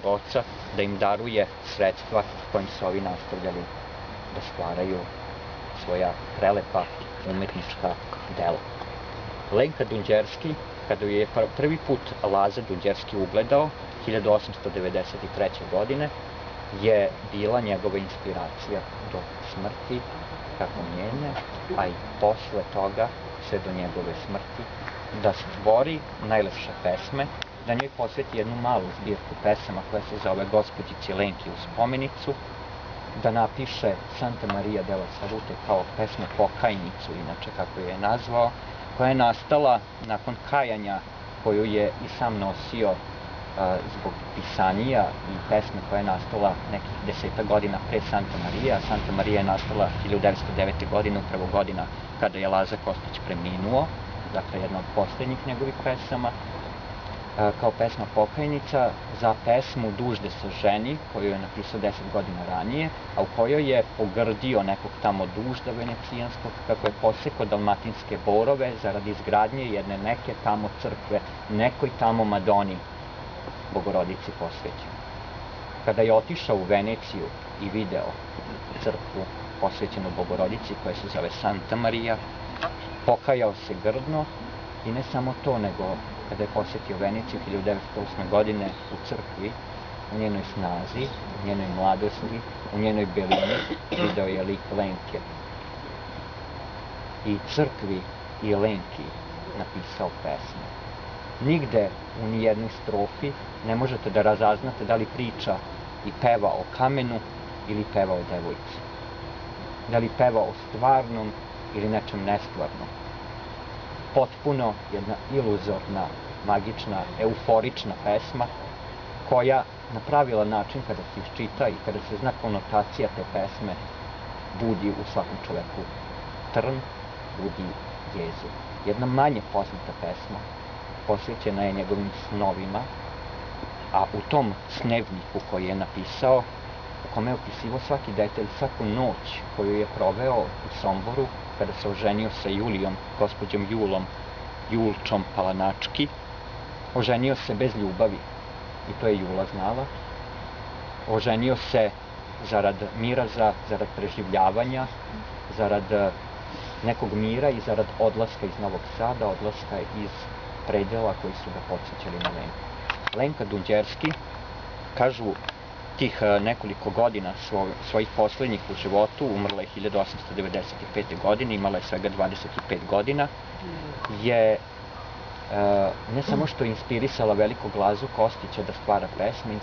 svog oca da im daruje sredstva kojim su ovi nastavljali da stvaraju svoja prelepa umetnička dela. Lenka Dunđerski, kada je prvi put Laza Dunđerski ugledao, 1893. godine, je bila njegova inspiracija do smrti, kako njene, a i posle toga, sve do njegove smrti, da stvori najlepše pesme, da njoj posveti jednu malu zbirku pesama koja se zove Gospođici Lenki u spomenicu, da napiše Santa Maria della Salute kao pesmu pokajnicu, inače kako je nazvao, koja je nastala nakon kajanja koju je i sam nosio zbog pisanija i pesme koja je nastala nekih 10 godina pre Santa Maria. Santa Maria je nastala 1909. godine, upravo godina kada je Laza Kostić preminuo, dakle jedna od posljednjih njegovih pesama, kao pesma pokajnica za pesmu Dužde se ženi, koju je napisao 10 godina ranije, a u kojoj je pogrdio nekog tamo dužda venecijanskog, kako je posekao dalmatinske borove zaradi izgradnje jedne neke tamo crkve, nekoj tamo Madoni, Bogorodici posvećeno. Kada je otišao u Veneciju i video crkvu posvećenu Bogorodici, koja se zove Santa Maria, pokajao se grdno i ne samo to, nego kada je posjetio Veneciju 1908. godine u crkvi, u njenoj snazi, u njenoj mladosti, u njenoj belini, video je lik Lenke. I crkvi i Lenki napisao pesmu. Nigde u nijednoj strofi ne možete da razaznate da li priča i peva o kamenu ili peva o devojci. Da li peva o stvarnom ili nečem nestvarnom. Potpuno jedna iluzorna, magična, euforična pesma koja na pravilan način kada se iščita i kada se zna konotacija te pesme budi u svakom čoveku trn, budi jezu. Jedna manje poznata pesma posvećena je njegovim snovima, a u tom snevniku koji je napisao, u kome je opisivao svaki detalj, svaku noć koju je proveo u Somboru, kada se oženio sa Julijom, gospođom Julčom Palanački, oženio se bez ljubavi, i to je Jula znala, oženio se zarad miraza, zarad preživljavanja, zarad nekog mira i zarad odlaska iz Novog Sada, odlaska iz predela koji su ga podsjećali na Lenku. Lenka Dunđerski, kažu, tih nekoliko godina svojih poslednjih u životu, umrla je 1895. godine, imala je svega 25 godina, je ne samo što je inspirisala velikog Lazu Kostića da stvara pesme,